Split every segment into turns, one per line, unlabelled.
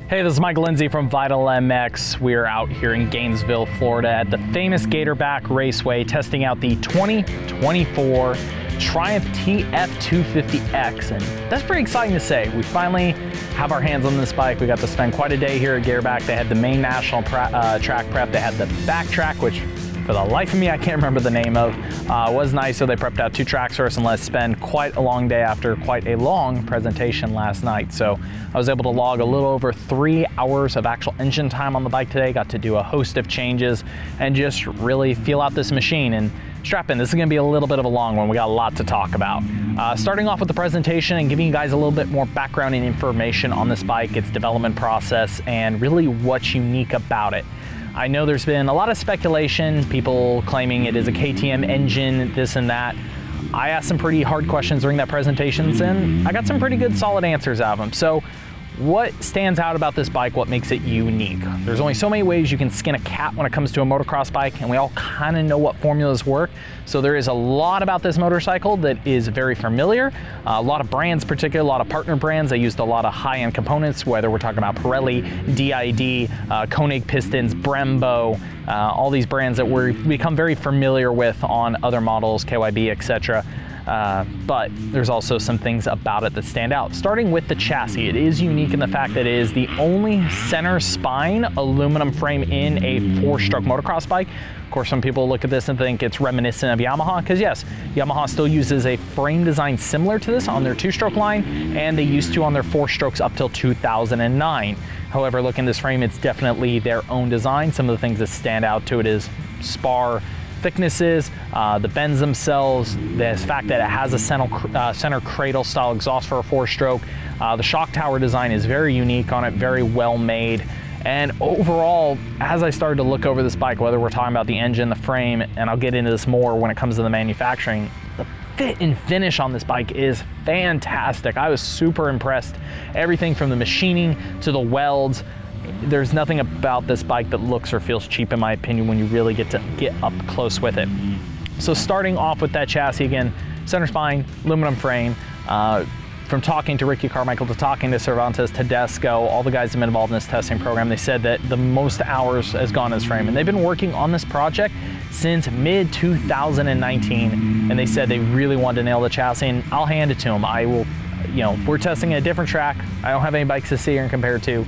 Hey, this is Mike Lindsay from Vital MX. We're out here in Gainesville, Florida at the famous Gatorback Raceway testing out the 2024 Triumph TF250X, and that's pretty exciting to say. We finally have our hands on this bike. We got to spend quite a day here at Gatorback. They had the main national track prep. They had the back track, which for the life of me, I can't remember the name of. It was nice, so they prepped out 2 tracks for us and let us spend quite a long day after quite a long presentation last night. So I was able to log a little over 3 hours of actual engine time on the bike today, got to do a host of changes and just really feel out this machine. And strap in, this is gonna be a little bit of a long one. We got a lot to talk about. Starting off with the presentation and giving you guys a little bit more background and information on this bike, its development process, and really what's unique about it. I know there's been a lot of speculation, people claiming it is a KTM engine, this and that. I asked some pretty hard questions during that presentation, and I got some pretty good solid answers out of them. So what stands out about this bike? What makes it unique? There's only so many ways you can skin a cat when it comes to a motocross bike, and we all kind of know what formulas work. So there is a lot about this motorcycle that is very familiar. A lot of brands, particularly a lot of partner brands. They used a lot of high-end components, whether we're talking about Pirelli, DID, Koenig pistons, Brembo, all these brands that we've become very familiar with on other models, KYB, etc. But there's also some things about it that stand out. Starting with the chassis, it is unique in the fact that it is the only center spine aluminum frame in a 4-stroke motocross bike. Of course, some people look at this and think it's reminiscent of Yamaha, because yes, Yamaha still uses a frame design similar to this on their 2-stroke line, and they used to on their 4-strokes up till 2009. However, looking at this frame, it's definitely their own design. Some of the things that stand out to it is spar thicknesses, the bends themselves, the fact that it has a center cradle style exhaust for a 4-stroke. The shock tower design is very unique on it, very well made. And overall, as I started to look over this bike, whether we're talking about the engine, the frame, and I'll get into this more when it comes to the manufacturing, the fit and finish on this bike is fantastic. I was super impressed. Everything from the machining to the welds. There's nothing about this bike that looks or feels cheap, in my opinion, when you really get to get up close with it. So starting off with that chassis again, center spine, aluminum frame. From talking to Ricky Carmichael to talking to Cervantes Tedesco, all the guys that have been involved in this testing program, they said that the most hours has gone in this frame. And they've been working on this project since mid-2019. And they said they really wanted to nail the chassis, and I'll hand it to them. I will, we're testing a different track. I don't have any bikes to sit here and compare to.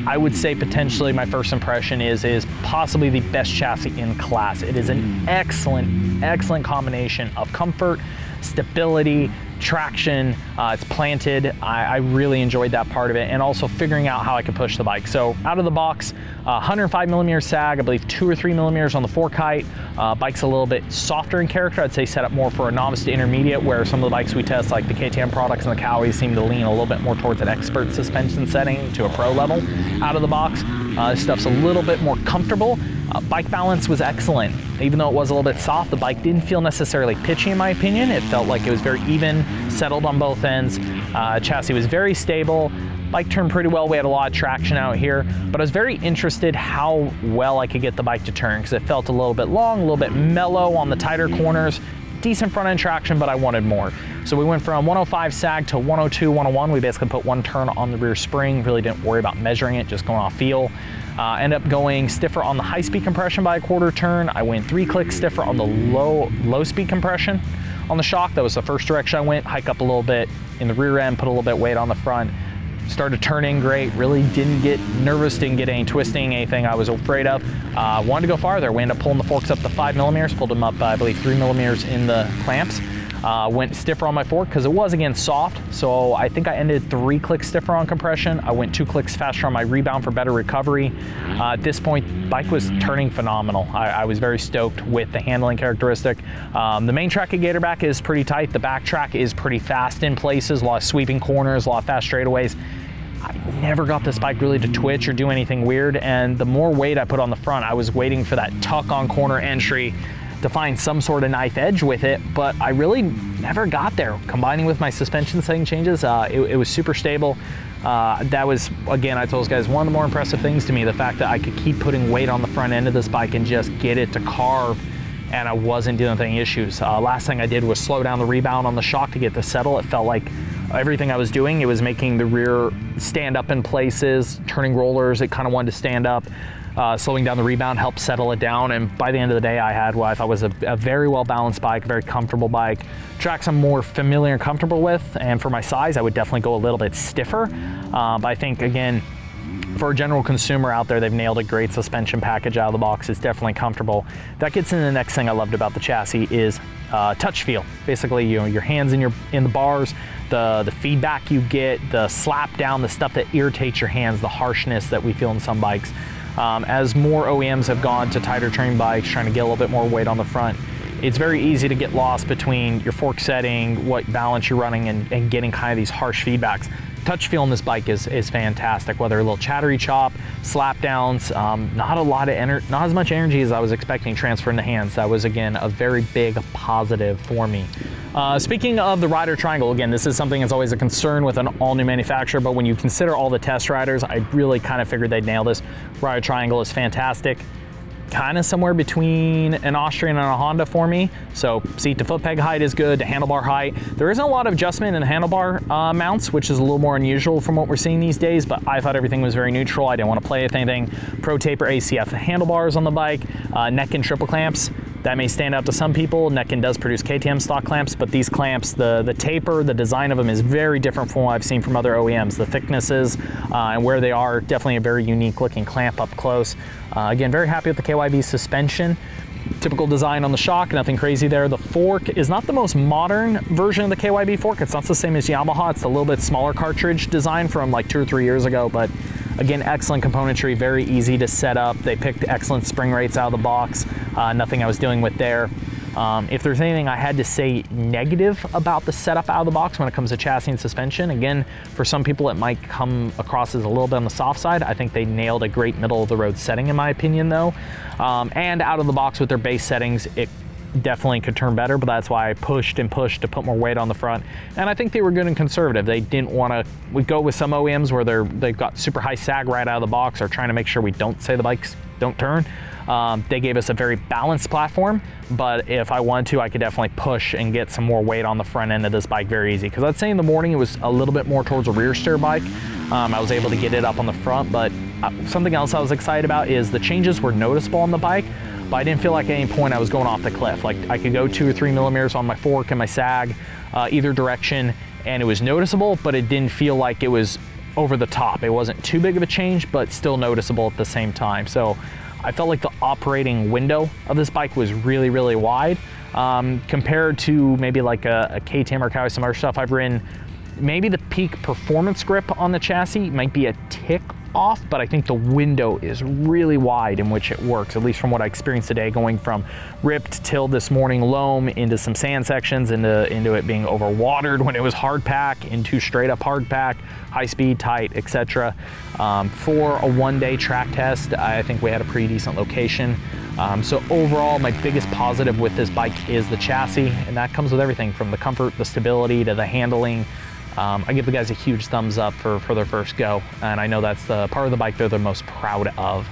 I would say potentially my first impression is possibly the best chassis in class. It is an excellent combination of comfort, stability, traction. It's planted. I really enjoyed that part of it, and also figuring out how I could push the bike. So out of the box, 105 millimeter sag, I believe 2 or 3 millimeters on the fork height. Bike's a little bit softer in character. I'd say set up more for a novice to intermediate, where some of the bikes we test, like the KTM products and the Cowies, seem to lean a little bit more towards an expert suspension setting to a pro level. Out of the box, this stuff's a little bit more comfortable. Bike balance was excellent. Even though it was a little bit soft, the bike didn't feel necessarily pitchy, in my opinion. It felt like it was very even, settled on both ends. Chassis was very stable. Bike turned pretty well. We had a lot of traction out here, but I was very interested how well I could get the bike to turn, because it felt a little bit long, a little bit mellow on the tighter corners. Decent front end traction, but I wanted more. So we went from 105 sag to 102, 101. We basically put 1 turn on the rear spring. Really didn't worry about measuring it, just going off feel. Ended up going stiffer on the high-speed compression by a 1/4 turn. I went 3 clicks stiffer on the low-speed compression on the shock. That was the first direction I went. Hike up a little bit in the rear end, put a little bit weight on the front. Started turning great. Really didn't get nervous, didn't get any twisting, anything I was afraid of. Wanted to go farther. We ended up pulling the forks up to 5 millimeters, pulled them up, I believe, 3 millimeters in the clamps. Went stiffer on my fork because it was, again, soft. So I think I ended 3 clicks stiffer on compression. I went 2 clicks faster on my rebound for better recovery. At this point, bike was turning phenomenal. I was very stoked with the handling characteristic. The main track at Gatorback is pretty tight. The back track is pretty fast in places, a lot of sweeping corners, a lot of fast straightaways. I never got this bike really to twitch or do anything weird, and the more weight I put on the front, I was waiting for that tuck on corner entry to find some sort of knife edge with it, but I really never got there. Combining with my suspension setting changes, it was super stable. That was, again, I told those guys, one of the more impressive things to me, the fact that I could keep putting weight on the front end of this bike and just get it to carve, and I wasn't dealing with any issues. Last thing I did was slow down the rebound on the shock to get to settle. It felt like everything I was doing, it was making the rear stand up in places, turning rollers, it kind of wanted to stand up. Slowing down the rebound helped settle it down, and by the end of the day I had what I thought was a very well balanced bike, a very comfortable bike. Tracks I'm more familiar and comfortable with, and for my size I would definitely go a little bit stiffer, but I think again for a general consumer out there, they've nailed a great suspension package out of the box. It's definitely comfortable. That gets into the next thing I loved about the chassis is touch feel. Basically, you know, your hands in the bars, the feedback you get, the slap down, the stuff that irritates your hands, the harshness that we feel in some bikes. As more OEMs have gone to tighter train bikes, trying to get a little bit more weight on the front, it's very easy to get lost between your fork setting, what balance you're running, and getting kind of these harsh feedbacks. Touch feel on this bike is fantastic, whether a little chattery chop, slap downs, not as much energy as I was expecting transfer in the hands. That was, again, a very big positive for me. Speaking of the rider triangle, again, this is something that's always a concern with an all-new manufacturer, but when you consider all the test riders, I really kind of figured they'd nail this. Rider triangle is fantastic. Kind of somewhere between an Austrian and a Honda for me. So seat to foot peg height is good, the handlebar height. There isn't a lot of adjustment in the handlebar mounts, which is a little more unusual from what we're seeing these days, but I thought everything was very neutral. I didn't want to play with anything. Pro taper ACF handlebars on the bike, neck and triple clamps. That may stand out to some people. Neckin does produce KTM stock clamps, but these clamps, the taper, the design of them is very different from what I've seen from other OEMs. The thicknesses and where they are, definitely a very unique looking clamp up close. Again, very happy with the KYB suspension. Typical design on the shock, nothing crazy there. The fork is not the most modern version of the KYB fork. It's not the same as Yamaha. It's a little bit smaller cartridge design from like 2 or 3 years ago, but again, excellent componentry, very easy to set up. They picked excellent spring rates out of the box. Nothing I was dealing with there. If there's anything I had to say negative about the setup out of the box when it comes to chassis and suspension, again, for some people it might come across as a little bit on the soft side. I think they nailed a great middle of the road setting in my opinion though. And out of the box with their base settings, it definitely could turn better, but that's why I pushed and pushed to put more weight on the front. And I think they were good and conservative. They didn't want to, we go with some OEMs where they've got super high sag right out of the box, or trying to make sure we don't say the bikes don't turn. They gave us a very balanced platform, but if I wanted to, I could definitely push and get some more weight on the front end of this bike very easy. Because I'd say in the morning it was a little bit more towards a rear steer bike. I was able to get it up on the front, but something else I was excited about is the changes were noticeable on the bike, but I didn't feel like at any point I was going off the cliff. Like I could go 2 or 3 millimeters on my fork and my sag, either direction, and it was noticeable, but it didn't feel like it was over the top. It wasn't too big of a change, but still noticeable at the same time. So I felt like the operating window of this bike was really, really wide compared to maybe like a KTM or Kawai, some other stuff I've ridden. Maybe the peak performance grip on the chassis might be a tick off, but I think the window is really wide in which it works, at least from what I experienced today, going from ripped till this morning loam into some sand sections, into it being overwatered when it was hard pack, into straight up hard pack, high speed, tight, etc. For a one-day track test, I think we had a pretty decent location. So overall, my biggest positive with this bike is the chassis, and that comes with everything from the comfort, the stability, to the handling. I give the guys a huge thumbs up for their first go, and I know that's the part of the bike they're the most proud of.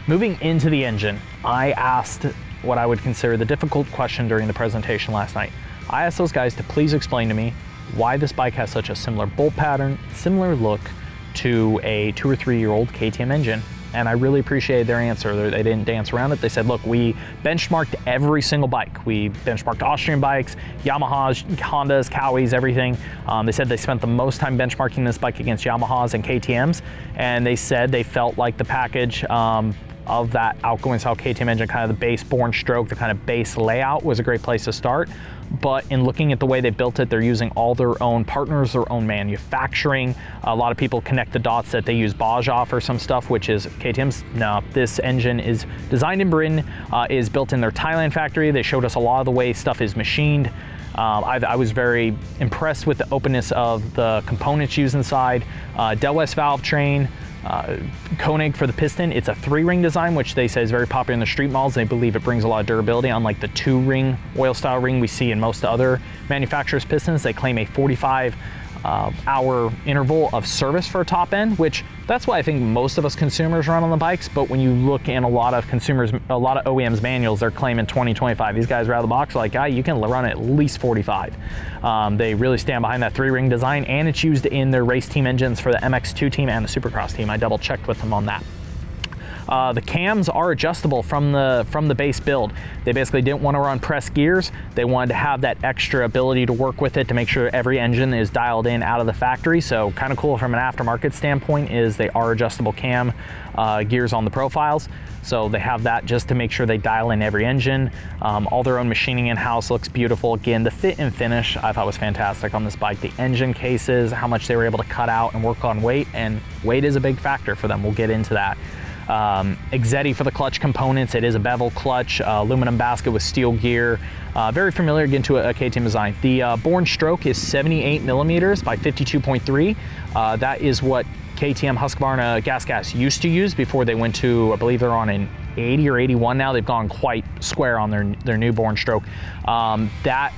Moving into the engine, I asked what I would consider the difficult question during the presentation last night. I asked those guys to please explain to me why this bike has such a similar bolt pattern, similar look to a 2 or 3 year old KTM engine. And I really appreciated their answer. They didn't dance around it. They said, look, we benchmarked every single bike. We benchmarked Austrian bikes, Yamahas, Hondas, Kawais, everything. They said they spent the most time benchmarking this bike against Yamahas and KTMs. And they said they felt like the package of that outgoing style KTM engine, kind of the base born stroke, the kind of base layout, was a great place to start. But in looking at the way they built it, they're using all their own partners, their own manufacturing. A lot of people connect the dots that they use Bajaj or some stuff, which is KTM's. No, this engine is designed in Britain, is built in their Thailand factory. They showed us a lot of the way stuff is machined. I was very impressed with the openness of the components used inside. Del West valve train, Koenig for the piston. It's a 3-ring design, which they say is very popular in the street models. They believe it brings a lot of durability, unlike the 2-ring oil style ring we see in most other manufacturers' pistons. They claim a 45 hour interval of service for a top end, which that's why I think most of us consumers run on the bikes. But when you look in a lot of OEMs manuals, they're claiming 20, 25. These guys are out of the box like, you can run at least 45. They really stand behind that 3-ring design, and it's used in their race team engines for the MX2 team and the Supercross team. I double checked with them on that. The cams are adjustable from the base build. They basically didn't want to run press gears. They wanted to have that extra ability to work with it to make sure every engine is dialed in out of the factory. So kind of cool from an aftermarket standpoint is they are adjustable cam gears on the profiles. So they have that just to make sure they dial in every engine. All their own machining in-house, looks beautiful. Again, the fit and finish I thought was fantastic on this bike. The engine cases, how much they were able to cut out and work on weight, and weight is a big factor for them. We'll get into that. Exetti for the clutch components. It is a bevel clutch, aluminum basket with steel gear. Very familiar again to a KTM design. The born stroke is 78 millimeters by 52.3. That is what KTM Husqvarna Gas used to use before they went to, I believe they're on an 80 or 81 now. They've gone quite square on their new born stroke. That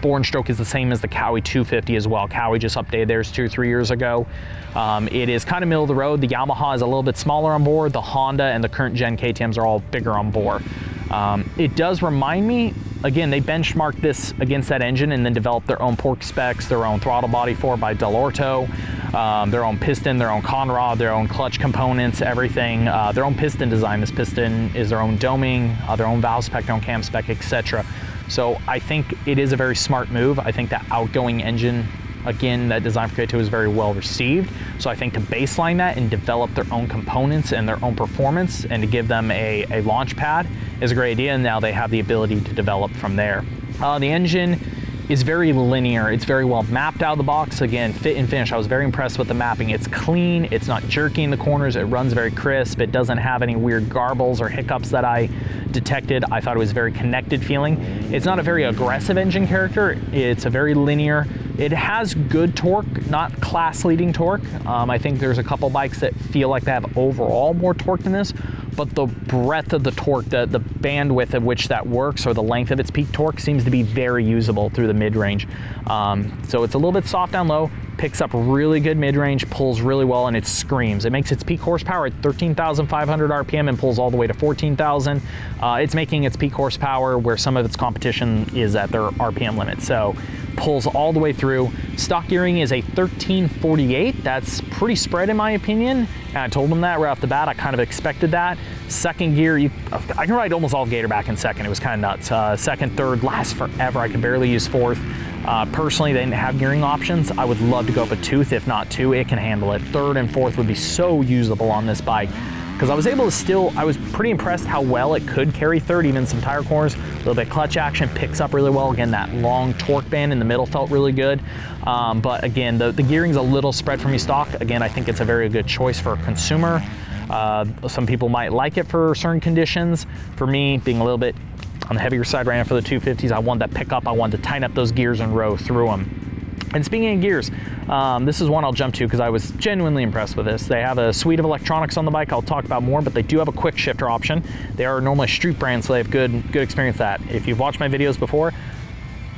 born stroke is the same as the Cowie 250 as well. Cowie just updated theirs 2 or 3 years ago. It is kind of middle of the road. The Yamaha is a little bit smaller on board. The Honda and the current gen KTMs are all bigger on bore. It does remind me, again, they benchmarked this against that engine and then developed their own pork specs, their own throttle body for by Dell'Orto, their own piston, their own conrod, their own clutch components, everything, their own piston design. This piston is their own doming, their own valve spec, their own cam spec, etc. So I think it is a very smart move. I think that outgoing engine, again, that design for K2 is very well received. So I think to baseline that and develop their own components and their own performance and to give them a launch pad is a great idea. And now they have the ability to develop from there. The engine is very linear. It's very well mapped out of the box. Again, fit and finish. I was very impressed with the mapping. It's clean. It's not jerky in the corners. It runs very crisp. It doesn't have any weird garbles or hiccups that I detected. I thought it was very connected feeling. It's not a very aggressive engine character. It's a very linear. It has good torque, not class-leading torque. I think there's a couple bikes that feel like they have overall more torque than this, but the breadth of the torque, the bandwidth at which that works, or the length of its peak torque seems to be very usable through the mid-range. So it's a little bit soft down low, picks up really good mid-range, pulls really well, and it screams. It makes its peak horsepower at 13,500 RPM and pulls all the way to 14,000. It's making its peak horsepower where some of its competition is at their RPM limit. So pulls all the way through. Stock gearing is a 1348. That's pretty spread in my opinion. And I told them that right off the bat. I kind of expected that. Second gear, I can ride almost all Gator back in second. It was kind of nuts. Second, third lasts forever. I could barely use fourth. Personally, they didn't have gearing options. I would love to go up a tooth. If not two, it can handle it. Third and fourth would be so usable on this bike. Because I was able to I was pretty impressed how well it could carry third, even some tire corners. A little bit clutch action, picks up really well. Again, that long torque band in the middle felt really good. But again, the gearing's a little spread for me stock. Again, I think it's a very good choice for a consumer. Some people might like it for certain conditions. For me, being a little bit on the heavier side right now for the 250s, I wanted that pickup. I wanted to tighten up those gears and row through them. And speaking of gears, this is one I'll jump to because I was genuinely impressed with this. They have a suite of electronics on the bike. I'll talk about more, but they do have a quick shifter option. They are normally a street brand, so they have good experience with that. If you've watched my videos before,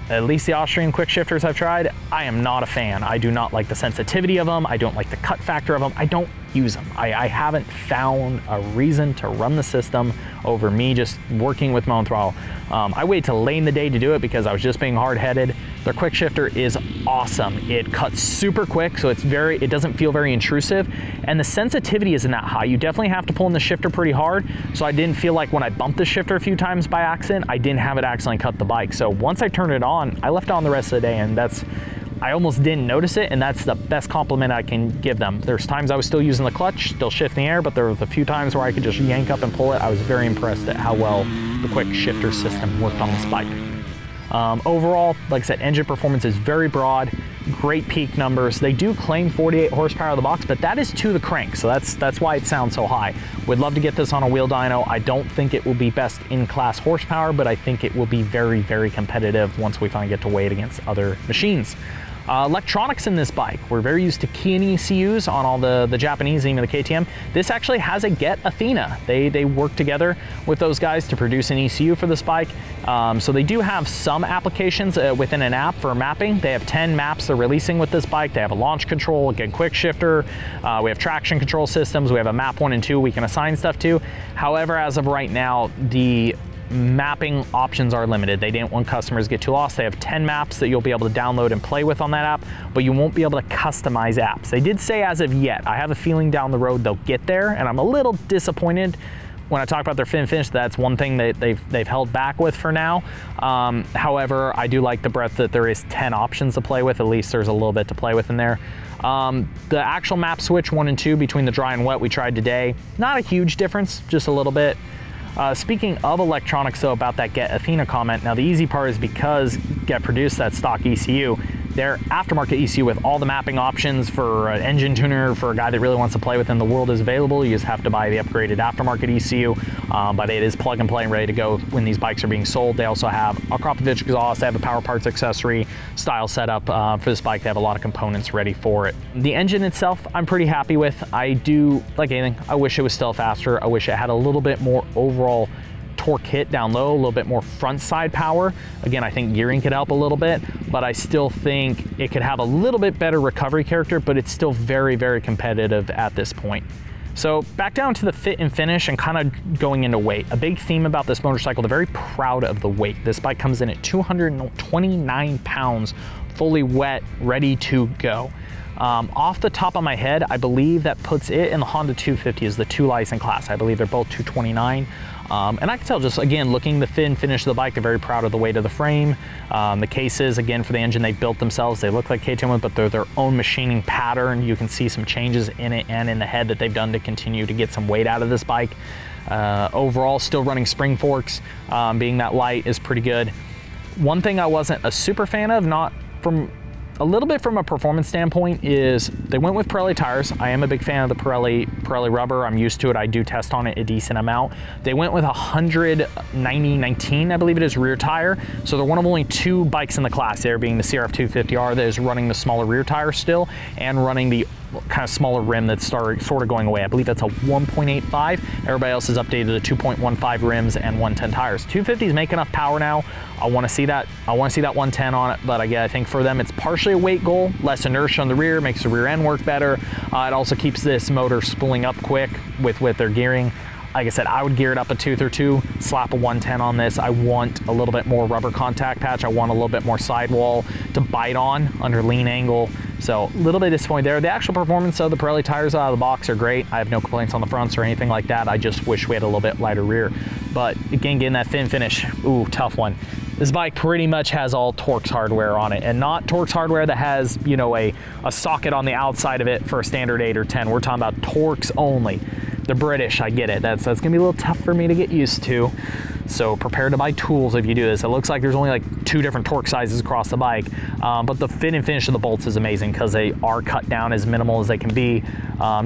at least the Austrian quick shifters I've tried, I am not a fan. I do not like the sensitivity of them. I don't like the cut factor of them. I don't use them. I haven't found a reason to run the system over me just working with my own throttle. I waited till late in the day to do it because I was just being hard-headed. Their quick shifter is awesome. It cuts super quick, so it doesn't feel very intrusive, and the sensitivity isn't that high. You definitely have to pull in the shifter pretty hard, so I didn't feel like when I bumped the shifter a few times by accident, I didn't have it accidentally cut the bike. So once I turned it on, I left it on the rest of the day, and I almost didn't notice it, and that's the best compliment I can give them. There's times I was still using the clutch, still shifting air, but there was a few times where I could just yank up and pull it. I was very impressed at how well the quick shifter system worked on this bike. Overall, like I said, engine performance is very broad, great peak numbers. They do claim 48 horsepower out of the box, but that is to the crank, so that's why it sounds so high. Would love to get this on a wheel dyno. I don't think it will be best in class horsepower, but I think it will be very, very competitive once we finally get to weigh it against other machines. Electronics in this bike, we're very used to Kiin ECUs on all the Japanese, even the KTM. This actually has a Get Athena. They work together with those guys to produce an ECU for this bike. So they do have some applications within an app for mapping. They have 10 maps they're releasing with this bike. They have a launch control, again, quick shifter. We have traction control systems. We have a map 1 and 2 we can assign stuff to. However, as of right now, the mapping options are limited. They didn't want customers to get too lost. They have 10 maps that you'll be able to download and play with on that app, but you won't be able to customize apps. They did say as of yet. I have a feeling down the road they'll get there, and I'm a little disappointed when I talk about their fin finish. That's one thing that they've held back with for now. However, I do like the breadth that there is 10 options to play with. At least there's a little bit to play with in there. The actual map switch 1 and 2 between the dry and wet we tried today, not a huge difference, just a little bit. Speaking of electronics though, about that Get Athena comment, now the easy part is because Get produced that stock ECU, their aftermarket ECU with all the mapping options for an engine tuner, for a guy that really wants to play within the world, is available. You just have to buy the upgraded aftermarket ECU, but it is plug and play and ready to go when these bikes are being sold. They also have a Krapovich exhaust, they have a power parts accessory style setup for this bike. They have a lot of components ready for it. The engine itself, I'm pretty happy with. I do, like anything, I wish it was still faster. I wish it had a little bit more overall torque hit down low, a little bit more front side power. Again, I think gearing could help a little bit, but I still think it could have a little bit better recovery character, but it's still very, very competitive at this point. So back down to the fit and finish and kind of going into weight. A big theme about this motorcycle, they're very proud of the weight. This bike comes in at 229 pounds, fully wet, ready to go. Off the top of my head, I believe that puts it in the Honda 250 as the 2 license class. I believe they're both 229. And I can tell just, again, looking the fit and finish of the bike, they're very proud of the weight of the frame. The cases, again, for the engine, they've built themselves. They look like KTM, but they're their own machining pattern. You can see some changes in it and in the head that they've done to continue to get some weight out of this bike. Overall, still running spring forks, being that light is pretty good. One thing I wasn't a super fan of, not from a little bit from a performance standpoint, is they went with Pirelli tires. I am a big fan of the Pirelli rubber. I'm used to it. I do test on it a decent amount. They went with a 190/19, I believe it is, rear tire. So they're one of only 2 bikes in the class, there being the CRF 250R that is running the smaller rear tire still and running the kind of smaller rim that's sort of going away. I believe that's a 1.85. Everybody else is updated to 2.15 rims and 110 tires. 250s make enough power now. I want to see that. I want to see that 110 on it, but I think for them it's partially a weight goal, less inertia on the rear, makes the rear end work better. It also keeps this motor spooling up quick with their gearing. Like I said, I would gear it up a tooth or two, slap a 110 on this. I want a little bit more rubber contact patch. I want a little bit more sidewall to bite on under lean angle. So a little bit disappointed there. The actual performance of the Pirelli tires out of the box are great. I have no complaints on the fronts or anything like that. I just wish we had a little bit lighter rear. But again, getting that fin finish, ooh, tough one. This bike pretty much has all Torx hardware on it, and not Torx hardware that has, you know, a socket on the outside of it for a standard 8 or 10. We're talking about Torx only. The British, I get it. That's gonna be a little tough for me to get used to. So prepare to buy tools if you do this. It looks like there's only like 2 different torque sizes across the bike, but the fit and finish of the bolts is amazing because they are cut down as minimal as they can be.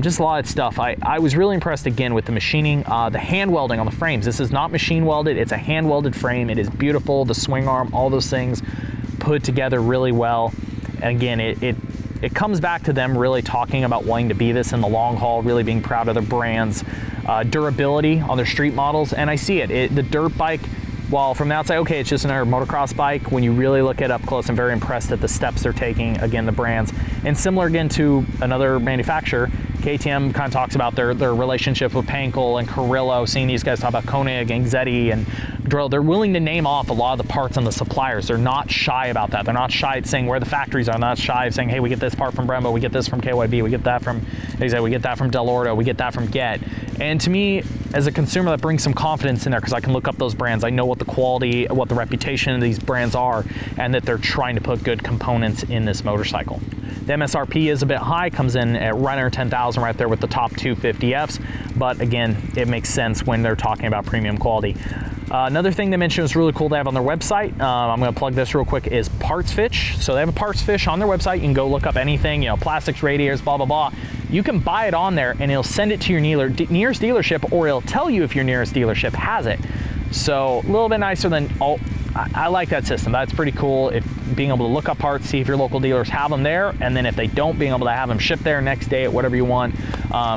Just a lot of stuff. I was really impressed again with the machining, the hand welding on the frames. This is not machine welded, it's a hand welded frame. It is beautiful, the swing arm, all those things put together really well. And again, it comes back to them really talking about wanting to be this in the long haul, really being proud of their brand's durability on their street models. And I see it. The dirt bike, while from the outside, okay, it's just another motocross bike, when you really look at it up close, I'm very impressed at the steps they're taking, again, the brands. And similar again to another manufacturer, KTM kind of talks about their relationship with Pankel and Carrillo, seeing these guys talk about Koenig and Zetti and Drill. They're willing to name off a lot of the parts and the suppliers. They're not shy about that. They're not shy at saying where the factories are. They're not shy of saying, hey, we get this part from Brembo, we get this from KYB, we get that from, we get that from Del Orto, we get that from Get. And to me, as a consumer, that brings some confidence in there because I can look up those brands. I know what the quality, what the reputation of these brands are, and that they're trying to put good components in this motorcycle. The MSRP is a bit high, comes in at right under 10,000, right there with the top 250Fs. But again, it makes sense when they're talking about premium quality. Another thing they mentioned is really cool to have on their website. I'm going to plug this real quick, is Parts Fish. So they have a Parts Fish on their website. You can go look up anything, you know, plastics, radiators, blah, blah, blah. You can buy it on there and it'll send it to your nearest dealership, or it'll tell you if your nearest dealership has it. So a little bit nicer than I like that system. That's pretty cool. If being able to look up parts, see if your local dealers have them there, and then if they don't, being able to have them shipped there next day at whatever you want.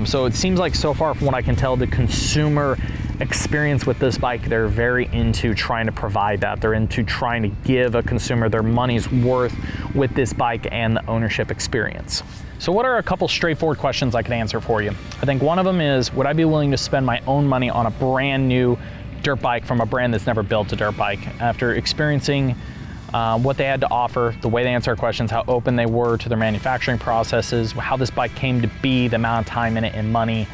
So it seems like so far from what I can tell, the consumer experience with this bike, they're very into trying to provide that. They're into trying to give a consumer their money's worth with this bike and the ownership experience. So what are a couple straightforward questions I can answer for you? I think one of them is, would I be willing to spend my own money on a brand new dirt bike from a brand that's never built a dirt bike? After experiencing what they had to offer, the way they answer our questions, how open they were to their manufacturing processes, how this bike came to be, the amount of time in it and money,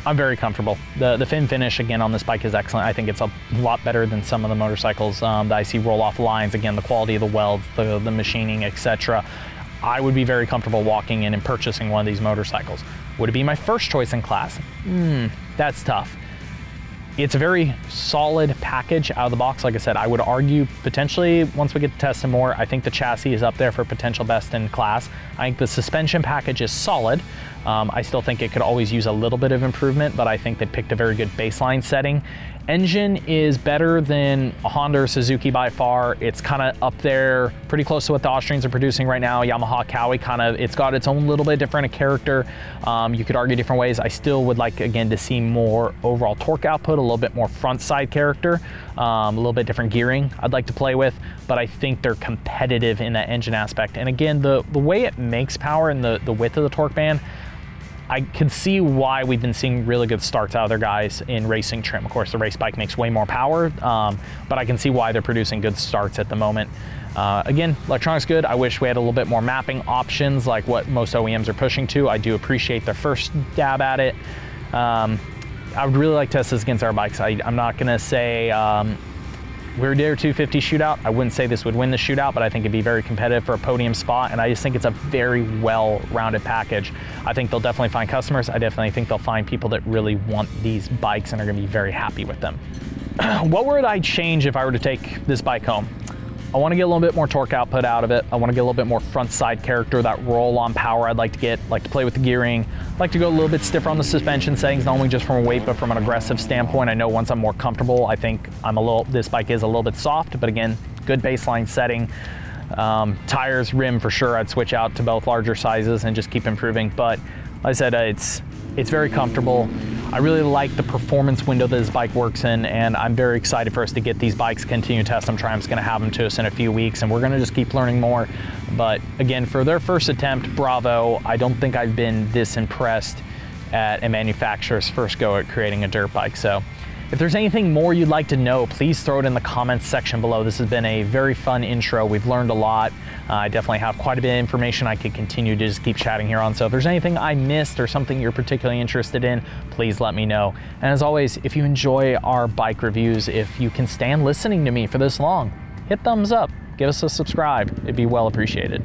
I'm very comfortable. The fin finish again on this bike is excellent. I think it's a lot better than some of the motorcycles that I see roll off lines. Again, the quality of the welds, the machining, etc. I would be very comfortable walking in and purchasing one of these motorcycles. Would it be my first choice in class? That's tough. It's a very solid package out of the box. Like I said, I would argue potentially once we get to testing more, I think the chassis is up there for potential best in class. I think the suspension package is solid. I still think it could always use a little bit of improvement, but I think they picked a very good baseline setting. Engine is better than a Honda or Suzuki by far. It's kind of up there, pretty close to what the Austrians are producing right now. Yamaha Kawi, it's got its own little bit different character. You could argue different ways. I still would like, again, to see more overall torque output, a little bit more front side character, a little bit different gearing I'd like to play with, but I think they're competitive in that engine aspect. And again, the way it makes power and the width of the torque band, I can see why we've been seeing really good starts out of their guys in racing trim. Of course, the race bike makes way more power, but I can see why they're producing good starts at the moment. Again, electronics good. I wish we had a little bit more mapping options like what most OEMs are pushing to. I do appreciate their first dab at it. I would really like to test this against our bikes. I'm not gonna say we're their 250 shootout. I wouldn't say this would win the shootout, but I think it'd be very competitive for a podium spot, and I just think it's a very well-rounded package. I think they'll definitely find customers. I definitely think they'll find people that really want these bikes and are gonna be very happy with them. What would I change if I were to take this bike home? I want to get a little bit more torque output out of it. I want to get a little bit more front side character, that roll-on power I'd like to get, like to play with the gearing, like to go a little bit stiffer on the suspension settings, not only just from a weight, but from an aggressive standpoint. I know once I'm more comfortable, I think this bike is a little bit soft, but again, good baseline setting. Tires, rim for sure, I'd switch out to both larger sizes and just keep improving. But like I said, it's very comfortable. I really like the performance window that this bike works in, and I'm very excited for us to get these bikes, continue to test them. Triumph's gonna have them to us in a few weeks, and we're gonna just keep learning more. But again, for their first attempt, bravo. I don't think I've been this impressed at a manufacturer's first go at creating a dirt bike. So if there's anything more you'd like to know, please throw it in the comments section below. This has been a very fun intro. We've learned a lot. I definitely have quite a bit of information I could continue to just keep chatting here on. So if there's anything I missed or something you're particularly interested in, please let me know. And as always, if you enjoy our bike reviews, if you can stand listening to me for this long, hit thumbs up, give us a subscribe. It'd be well appreciated.